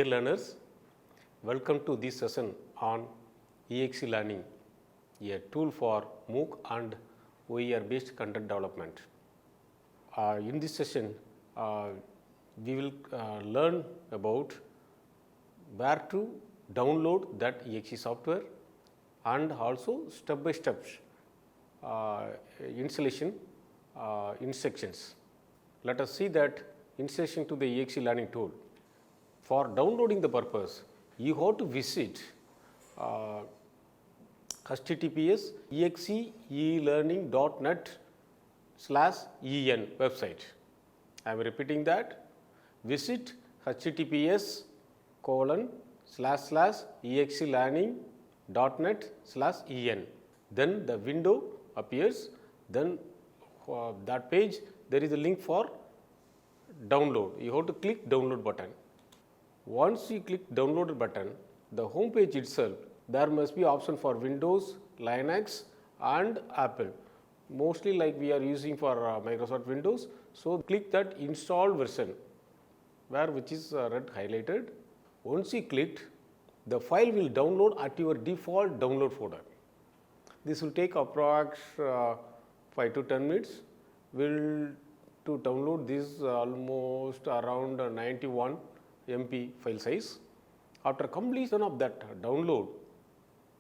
Dear learners, welcome to this session on eXe learning, a tool for MOOC and OER based content development. In this session, we will learn about where to download that eXe software and also step by step installation instructions. Let us see that installation to the eXe learning tool. For downloading the purpose, you have to visit https exelearning.net/en website. I am repeating that. Visit https://exelearning.net/en. Then the window appears. Then that page there is a link for download. You have to click download button. Once you click download button, the home page itself, there must be option for Windows, Linux and Apple. Mostly like we are using for Microsoft Windows. So, click that install version which is red highlighted. Once you clicked, the file will download at your default download folder. This will take approx 5 to 10 minutes. To download this almost around 91 MB file size. After completion of that download,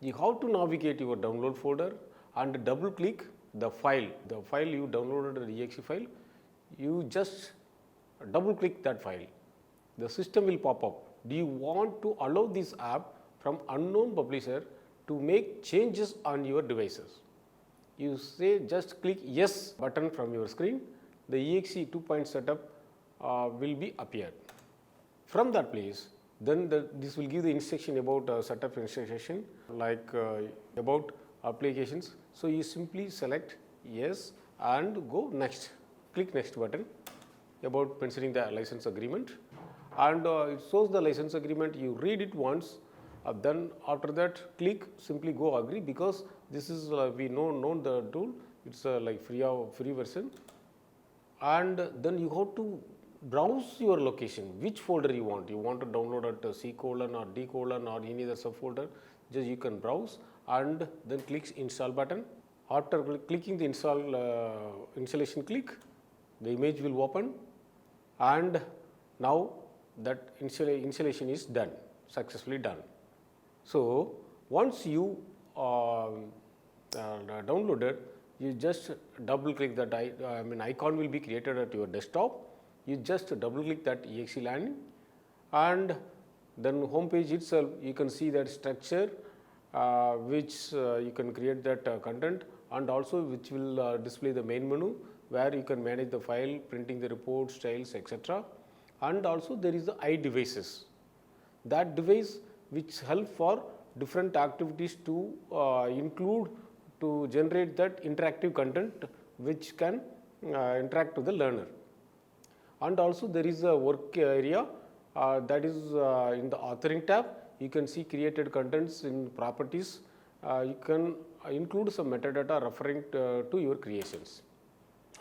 you have to navigate your download folder and double click the file you downloaded, the exe file, you just double click that file. The system will pop up. Do you want to allow this app from unknown publisher to make changes on your devices? You say just click yes button from your screen, the exe 2.0 setup will be appeared. From that place, then this will give the instruction about setup instruction like about applications. So, you simply select yes and go next, click next button about mentioning the license agreement, and it shows the license agreement. You read it once, then after that click simply go agree, because this is we know the tool, it's like free version, and then you have to browse your location, which folder you want to download at C:, or D:, or any other subfolder. Just you can browse and then click install button. After clicking the installation click, the image will open, and now that installation is done, successfully done. So, once you downloaded, you just double click that icon will be created at your desktop. You just double click that exe learning, and then home page itself you can see that structure which you can create that content, and also which will display the main menu where you can manage the file, printing the report, styles, etc. And also there is the iDevices, that device which help for different activities to include to generate that interactive content which can interact to the learner. And also there is a work area that is in the authoring tab. You can see created contents in properties. You can include some metadata referring to your creations.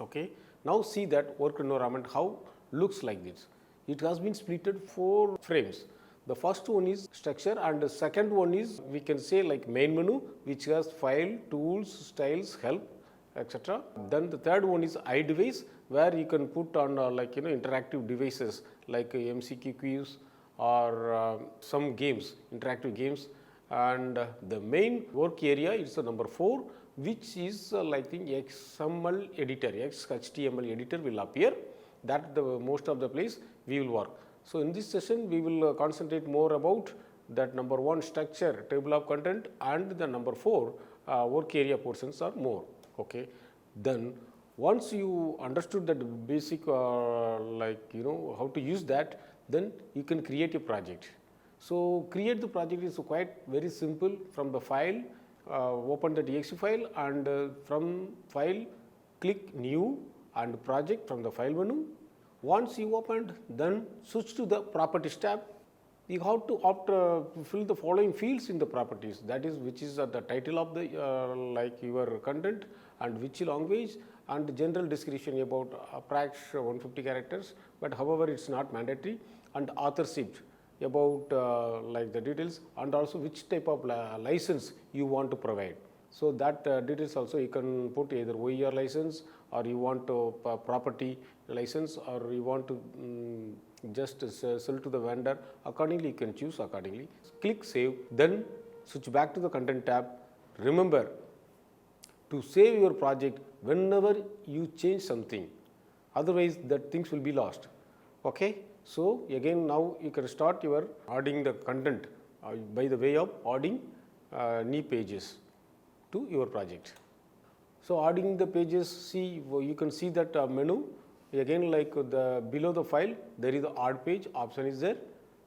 Okay. Now see that work environment how looks like this. It has been splitted 4 frames. The first one is structure, and the second one is we can say like main menu, which has file, tools, styles, help, etc. Then the third one is iDevice, where you can put on interactive devices like MCQ quiz or some games, interactive games. And the main work area is the number 4, which is like the XML editor, XHTML editor will appear. That the most of the place we will work. So, in this session we will concentrate more about that number 1 structure, table of content, and the number 4 work area portions are more. Okay. Then once you understood that basic how to use that, then you can create a project. So, create the project is quite very simple. From the file, open the exe file, and from file click new and project from the file menu. Once you opened, then switch to the properties tab. You have to fill the following fields in the properties, that is which is the title of the your content, and which language, and general description about approx 150 characters, but however it is not mandatory, and authorship, about like the details, and also which type of license you want to provide. So that details also you can put either OER license, or you want to property license, or you want to just sell to the vendor. Accordingly you can choose accordingly. Click save, then switch back to the content tab. Remember to save your project whenever you change something, otherwise that things will be lost. Okay. So again, now you can start your adding the content by the way of adding new pages to your project. So adding the pages, see, you can see that menu again, like the below the file there is the add page option is there.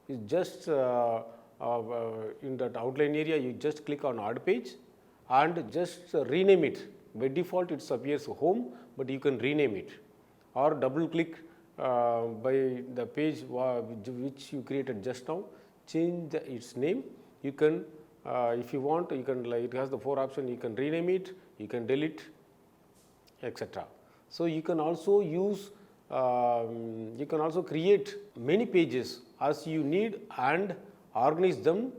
You just in that outline area you just click on add page and just rename it. By default it appears home, but you can rename it, or double click by the page which you created just now, change its name. You can if you want, you can, like, it has the 4 options, you can rename it, you can delete, etc. So you can also use you can also create many pages as you need and organize them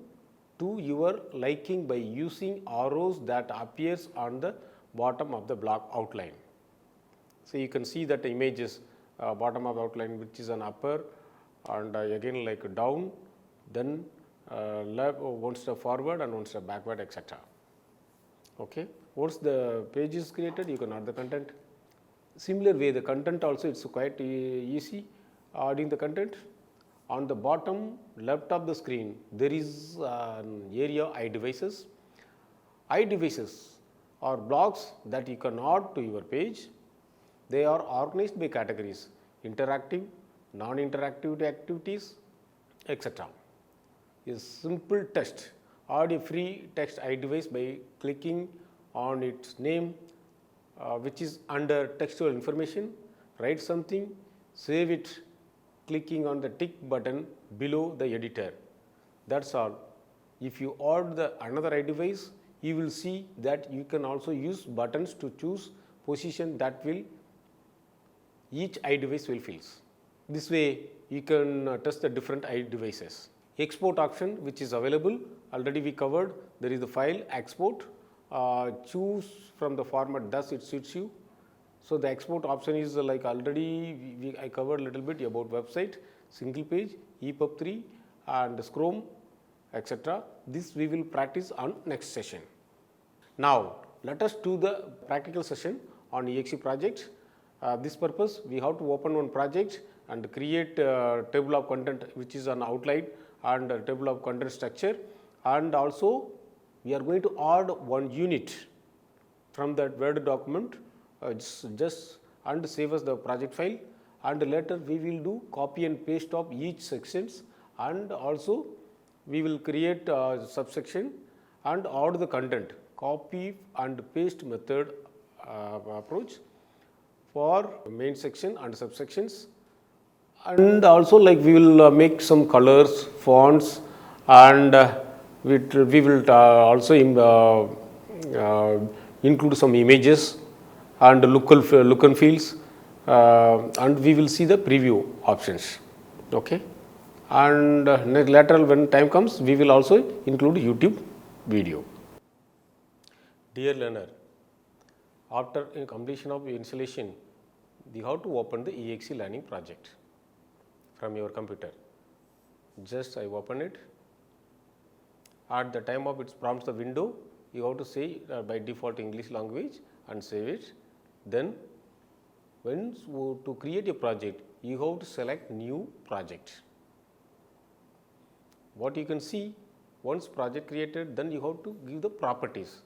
to your liking by using arrows that appears on the bottom of the block outline. So you can see that the images bottom of the outline, which is an upper, and again like down, then left, one step forward and one step backward, etc. Okay. Once the page is created, you can add the content. Similar way, the content also it's quite easy adding the content. On the bottom left of the screen, there is an area iDevices. iDevices are blocks that you can add to your page. They are organized by categories: interactive, non-interactive activities, etc. A simple text. Add a free text iDevice by clicking on its name, which is under textual information. Write something, save it, clicking on the tick button below the editor. That's all. If you add the another iDevice, you will see that you can also use buttons to choose position that will each iDevice will fills. This way you can test the different iDevices. Export option, which is available, already we covered. There is the file export. Choose from the format thus it suits you. So the export option is like already I covered a little bit about website, single page, EPUB 3 and Chrome, etc. This we will practice on next session. Now let us do the practical session on eXe project. This purpose we have to open one project and create a table of content which is an outline and a table of content structure, and also we are going to add one unit from that Word document just and save us the project file, and later we will do copy and paste of each sections, and also we will create a subsection and add the content, copy and paste method approach for main section and subsections. And also like we will make some colors, fonts, and we will also include some images and look and feels, and we will see the preview options. Okay. And later when time comes, we will also include YouTube video. Dear learner, after completion of installation, you have to open the eXe learning project from your computer. Just I open it. At the time of it prompts the window, you have to say by default English language and save it. Then when to create a project, you have to select new project. What you can see, once project created, then you have to give the properties.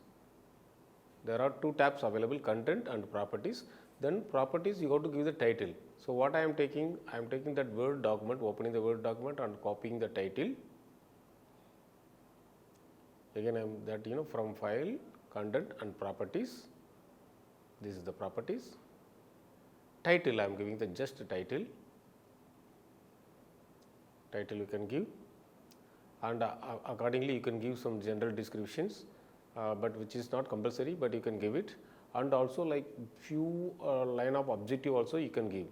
There are 2 tabs available, content and properties. Then properties you have to give the title. So what I am taking that Word document, opening the Word document and copying the title. Again I am that from file, content and properties. This is the properties. Title I am giving the just title. Title you can give, and accordingly you can give some general descriptions, but which is not compulsory, but you can give it. And also like few line of objective also you can give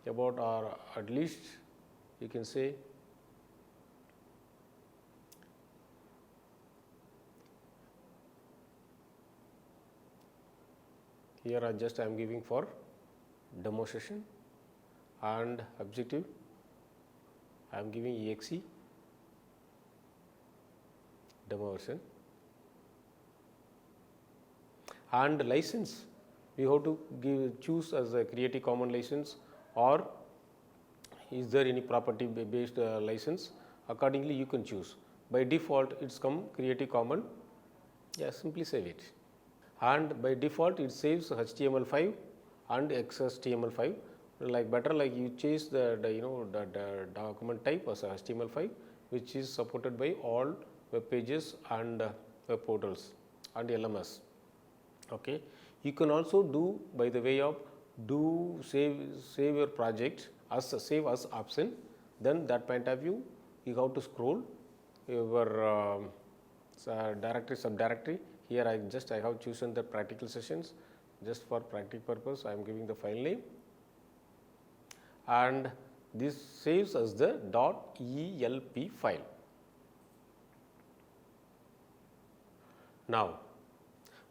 about, or at least you can say Here I am giving for demo session, and objective I am giving exe demo version, and license we have to choose as a Creative Commons license, or is there any property based license. Accordingly you can choose. By default it's come Creative Commons, simply save it, and by default it saves HTML5 and XHTML5. Better you choose the document type as HTML5, which is supported by all web pages and web portals and LMS. Okay. You can also do by the way of save your project as save as option. Then that point of view you have to scroll your directory, subdirectory. Here I have chosen the practical sessions. Just for practical purpose I am giving the file name, and this saves as the .elp file. Now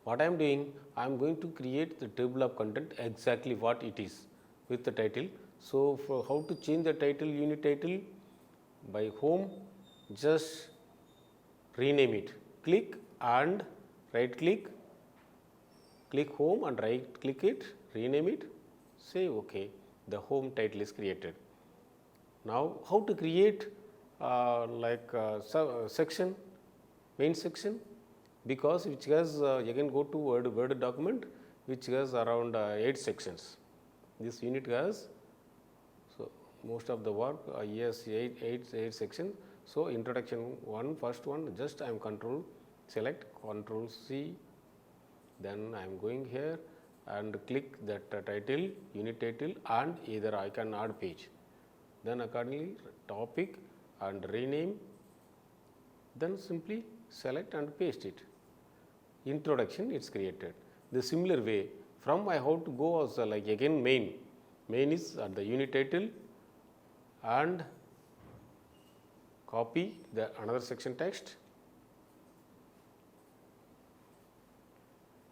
what I am doing, I am going to create the table of content exactly what it is with the title. So for how to change the title, unit title, by home, just rename it. Click and right click, click home and right click it, rename it, say OK. The home title is created. Now how to create section, main section, because which has again go to Word document which has around 8 sections. This unit has, so most of the work yes 8 sections. So introduction first one, just I am select Control C, then I am going here and click that title, unit title, and either I can add page. Then accordingly topic and rename, then simply select and paste it. Introduction it's created. The similar way from I have to go as again main is at the unit title, and copy the another section text,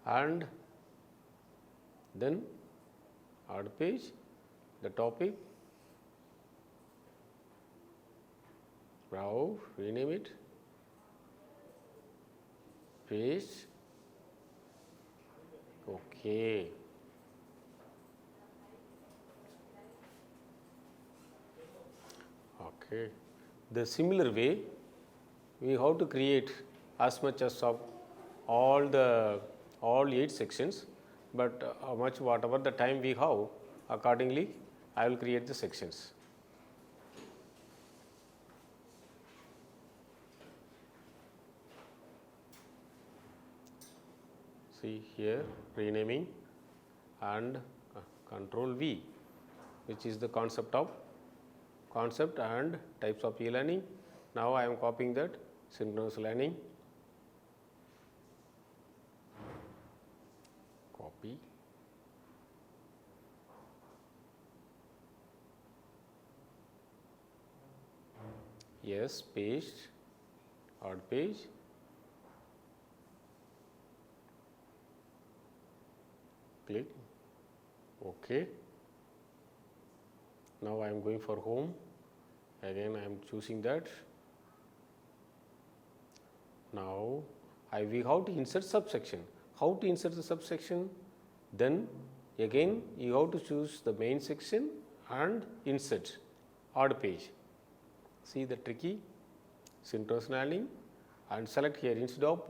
and then add page, the topic, browse, rename it, paste. Okay. Okay. The similar way we have to create as much as of all 8 sections, but whatever the time we have, accordingly I will create the sections. See here renaming and Control V, which is the concept and types of e-learning. Now I am copying that synchronous learning, copy, yes, paste, add page, click OK. Now I am going for home, again I am choosing that. Now we have to insert subsection. How to insert the subsection? Then again you have to choose the main section and insert, add page. See the tricky synchronous learning, and select here instead of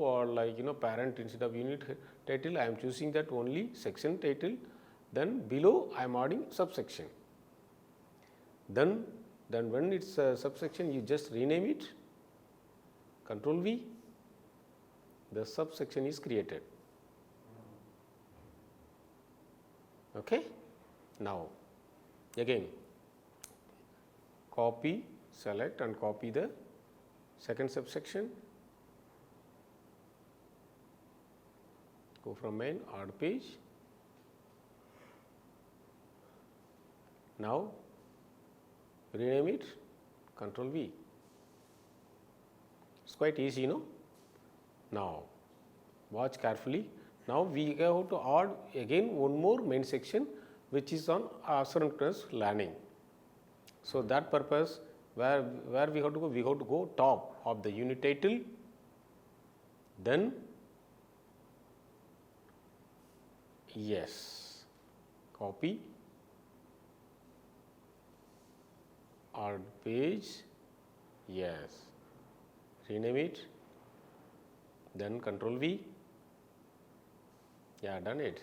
parent, instead of unit title I am choosing that only section title, then below I am adding subsection. Then when it's a subsection you just rename it, Control V, the subsection is created. Okay. Now again copy, select and copy the second subsection, go from main, add page. Now rename it, Control V. It's quite easy, Now watch carefully. Now we have to add again one more main section which is on asynchronous learning. So that purpose where we have to go? We have to go top of the unit title, then yes, copy, add page, yes, rename it, then Control V, yeah, done it.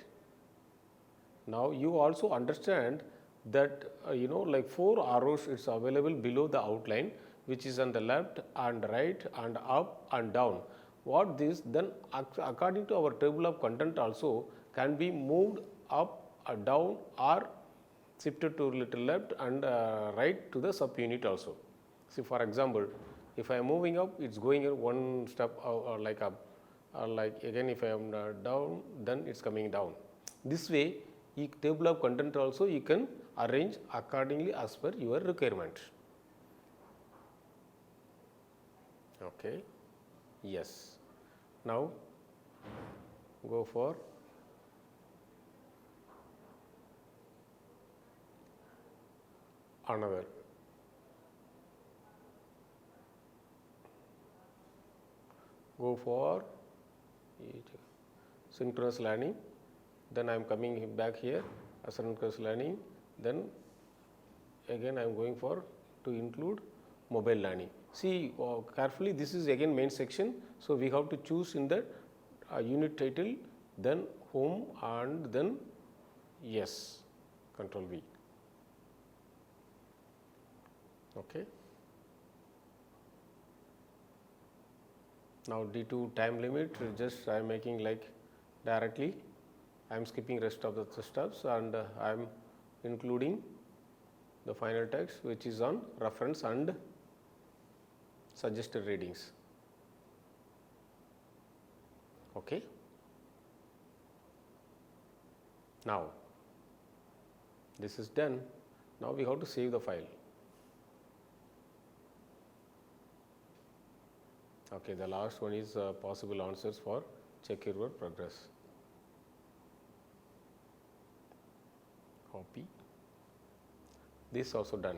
Now you also understand that like 4 arrows it's available below the outline, which is on the left and right and up and down. What this then according to our table of content also can be moved up or down or shifted to little left and right to the subunit also. See, for example, if I am moving up, it's going one step or like up, or like again if I am down, then it's coming down. This way, table of content also you can arrange accordingly as per your requirement. Okay. Yes. Now go for another. Go for synchronous learning. Then I am coming back here, asynchronous learning. Then again I am going for to include mobile learning. See carefully, this is again main section. So we have to choose in the unit title, then home and then yes, Control V. Okay. Now D2 time limit, just I am making like directly, I am skipping rest of the steps and I am including the final text which is on reference and suggested readings. Okay. Now this is done. Now we have to save the file. Okay, the last one is possible answers for check your progress. Copy. This also done.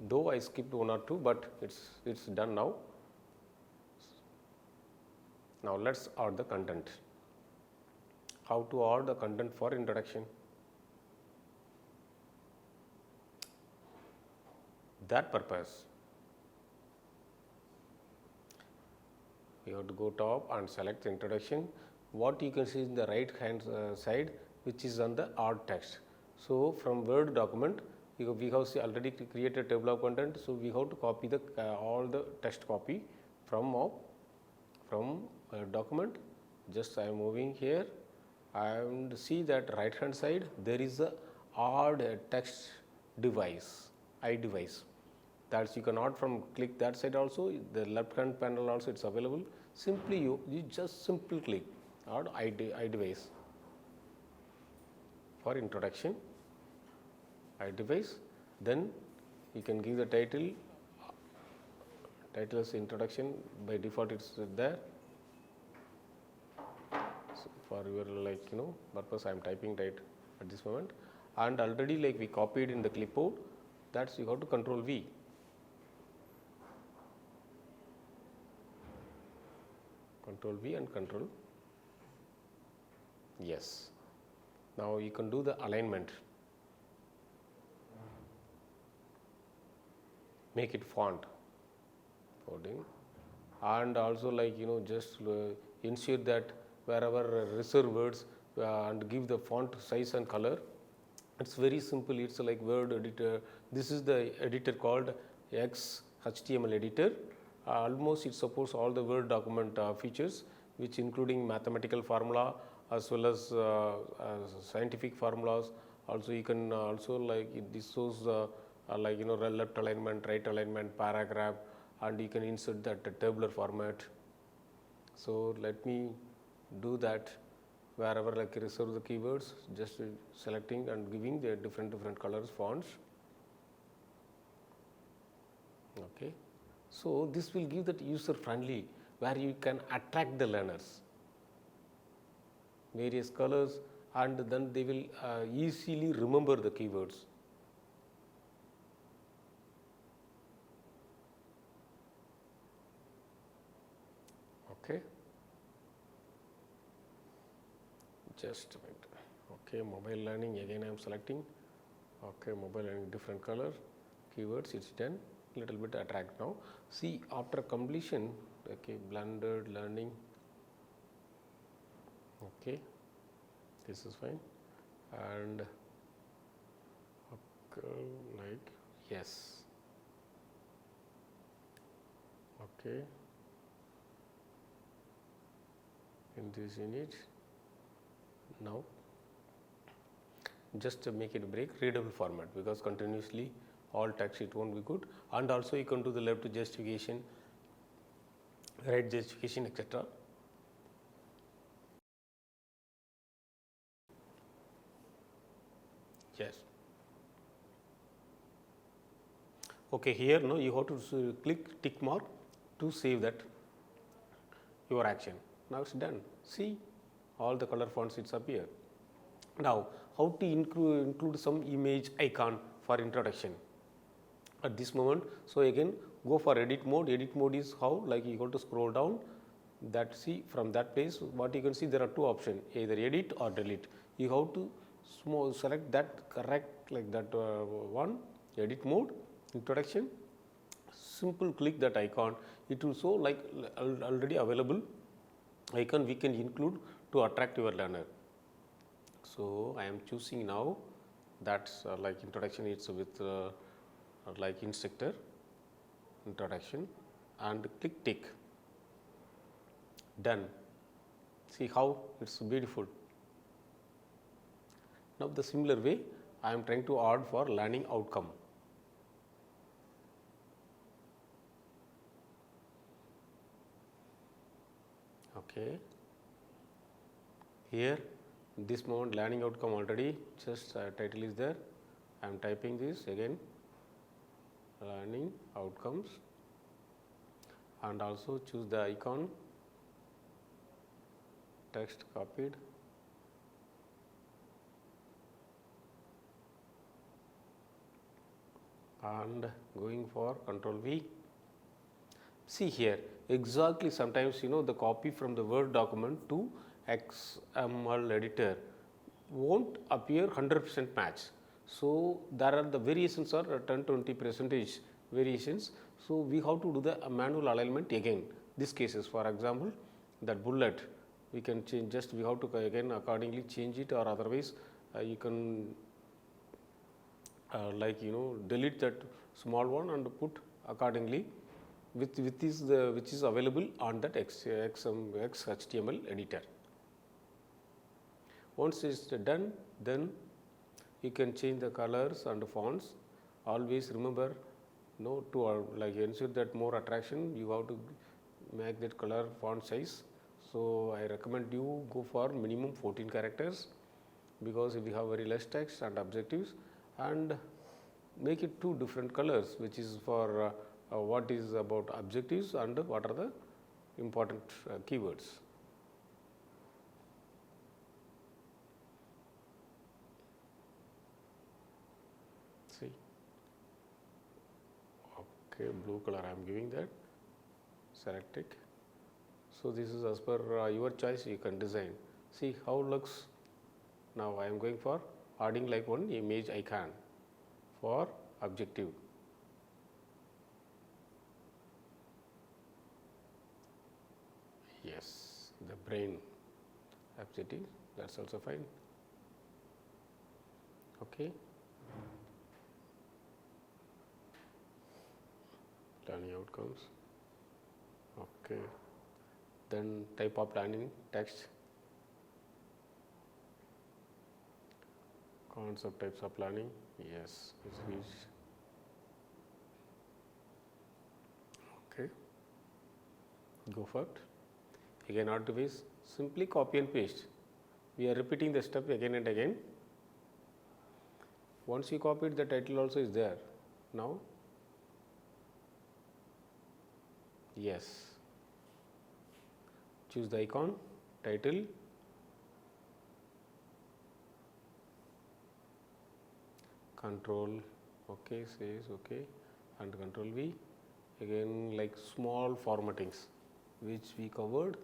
Though I skipped 1 or 2, but it's done now. Now let's add the content. How to add the content for introduction? That purpose, you have to go top and select introduction. What you can see in the right hand side, which is on the add text. So from Word document, we have already created a table of content. So we have to copy the all the text copy from document. Just I am moving here and see that right hand side there is a add text device, iDevice. That's you can add from click that side also. The left hand panel also it's available. Simply you just simple click add iDevice for introduction, iDevice. Then you can give the title as introduction. By default it's there. So for your purpose I am typing right at this moment, and already like we copied in the clipboard. That's you have to Control V. Control V and Control yes. Now you can do the alignment. Make it font coding, and also just ensure that wherever reserve words and give the font size and color. It's very simple. It's like Word editor. This is the editor called eXe HTML editor. Almost it supports all the Word document features, which including mathematical formula as well as scientific formulas. Also you can also this shows left alignment, right alignment, paragraph, and you can insert that tabular format. So let me do that. Wherever reserve the keywords, just selecting and giving the different colors, fonts. Okay. So this will give that user friendly, where you can attract the learners. various colors, and then they will easily remember the keywords. Okay. Just a minute. Okay, mobile learning, again I am selecting. Okay, mobile learning, different color, keywords, it's done. Little bit attract now. See, after completion, okay, blended learning. Okay, this is fine. And okay, like yes. Okay. In this unit, now just to make it break readable format, because continuously all text it won't be good, and also you can do the left justification, right justification, etc. Yes. Okay, here no, you have to click tick mark to save that your action. Now it's done. See, all the color fonts it's appear. Now how to include some image icon for introduction at this moment. So again go for edit mode. Edit mode is how, like you got to scroll down, that see from that place what you can see, there are two options, either edit or delete. You have to select that correct, like that one, edit mode, introduction. Simple click that icon, it will show like already available icon we can include to attract your learner. So I am choosing now, that's like introduction, it's with like instructor introduction, and click tick, done. See how it's beautiful. Now the similar way I am trying to add for learning outcome. Okay, here this moment learning outcome already, just title is there. I am typing this again, learning outcomes, and also choose the icon, text copied, and going for Control V. See here exactly, sometimes the copy from the Word document to XML editor won't appear 100% match. So there are the variations are 10-20% variations. So we have to do the manual alignment again. These cases, for example, that bullet we can change, just we have to again accordingly change it, or otherwise you can like delete that small one and put accordingly with this which is available on that XHTML editor. Once it's done, then you can change the colors and fonts. Always remember to like ensure that more attraction, you have to make that color font size. So I recommend you go for minimum 14 characters, because if you have very less text and objectives, and make it two different colors, which is for what is about objectives and what are the important keywords. See, okay, blue color I am giving that, select it. So this is as per your choice, you can design. See how it looks. Now I am going for adding like one image icon for objective. Yes, the brain objective, that's also fine. Okay, learning outcomes. Okay, then type of learning, text, concept, types of learning. Yes, okay, go for it. Again, always simply copy and paste. We are repeating the step again and again. Once you copy it, the title also is there. Now, yes, choose the icon, title, control OK, says OK, and control V. Again like small formattings which we covered.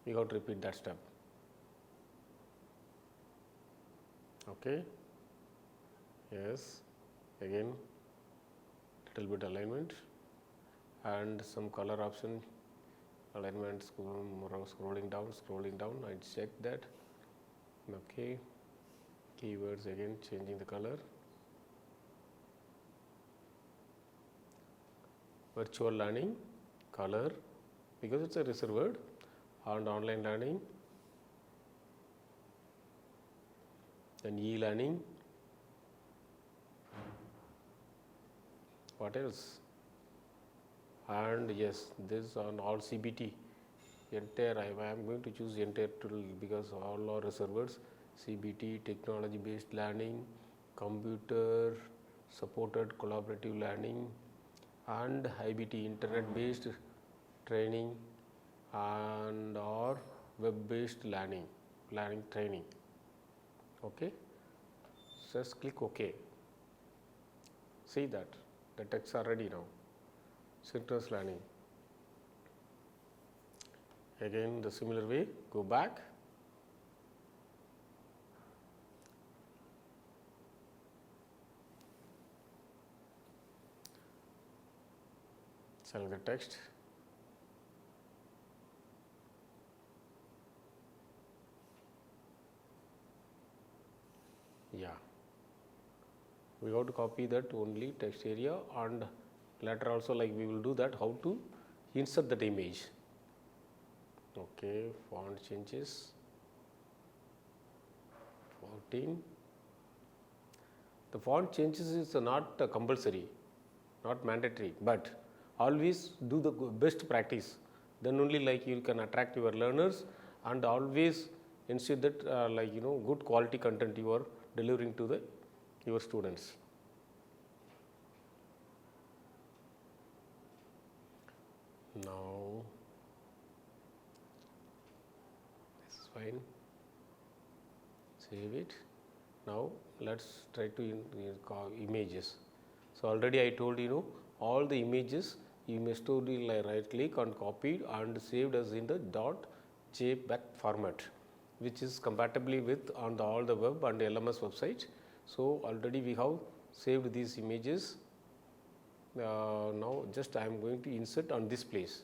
We got to repeat that step. Okay. Yes. Again little bit alignment and some color option alignment, scrolling down, I check that. Okay. Keywords again changing the color. Virtual learning color because it's a reserved word, and online learning, then e-learning. What else? And yes, this on all CBT entire. I am going to choose entire tool because all are reserved words. CBT, technology based learning, computer supported collaborative learning, and IBT, internet based training, and or web based learning training. Okay, just click OK. See that the texts are ready now. Synchronous learning. Again the similar way, go back. Select the text. Yeah, we have to copy that only text area, and later also like we will do that how to insert that image. Okay, font changes 14. The font changes is not compulsory, not mandatory, but always do the best practice, then only like you can attract your learners, and always ensure that like good quality content you are delivering to your students. Now this is fine, save it. Now let's try to images. So already I told all the images you must do right click and copied and saved as in the .jpeg format, which is compatibly with on all the web and LMS websites. So already we have saved these images. Now just I am going to insert on this place.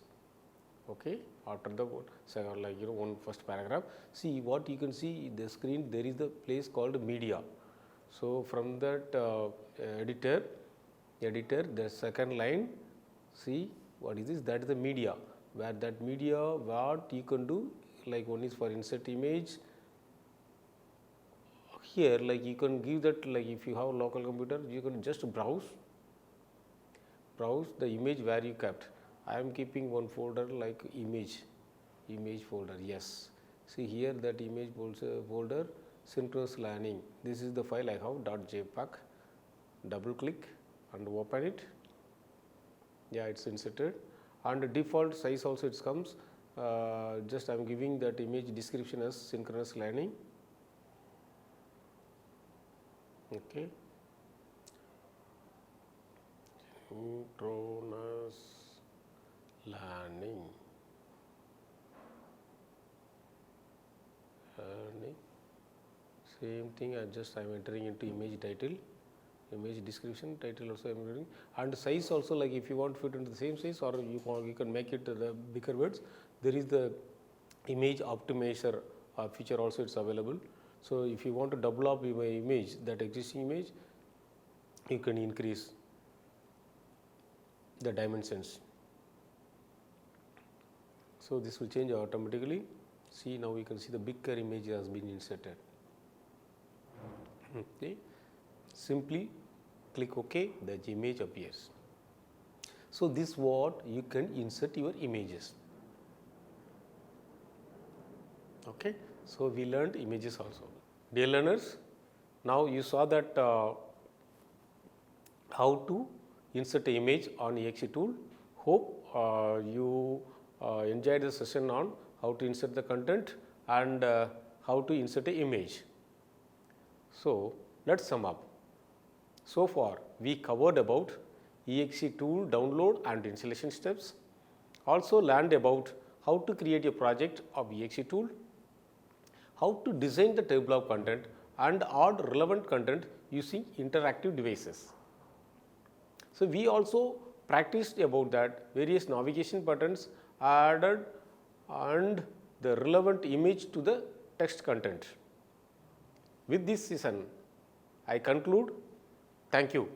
Okay, after the one first paragraph, see what you can see the screen, there is the place called media. So from that editor the second line, see what is this, that is the media, where that media what you can do, like one is for insert image. Here like you can give that, like if you have local computer you can just browse the image where you kept. I am keeping one folder like image folder. Yes, see here that image folder, synchronous learning, this is the file I have .jpeg. Double click and open it. Yeah, it's inserted, and the default size also it comes. Just I am giving that image description as synchronous learning. Okay, synchronous learning. Same thing, I am entering into image title, image description, title also I am entering, and size also, like if you want to fit into the same size, or you can make it the bigger words. There is the image optimizer feature also, it's available. So if you want to double up your image, that existing image, you can increase the dimensions. So this will change automatically. See, now you can see the bigger image has been inserted. Okay, simply click OK, the image appears. So this what you can insert your images. Okay, so we learned images also. Dear learners, now you saw that how to insert an image on eXe tool. Hope you enjoyed the session on how to insert the content, and how to insert an image. So, let us sum up. So far, we covered about eXe tool download and installation steps, also learned about how to create a project of eXe tool, how to design the table of content and add relevant content using interactive devices. So, we also practiced about that various navigation buttons added and the relevant image to the text content. With this session, I conclude. Thank you.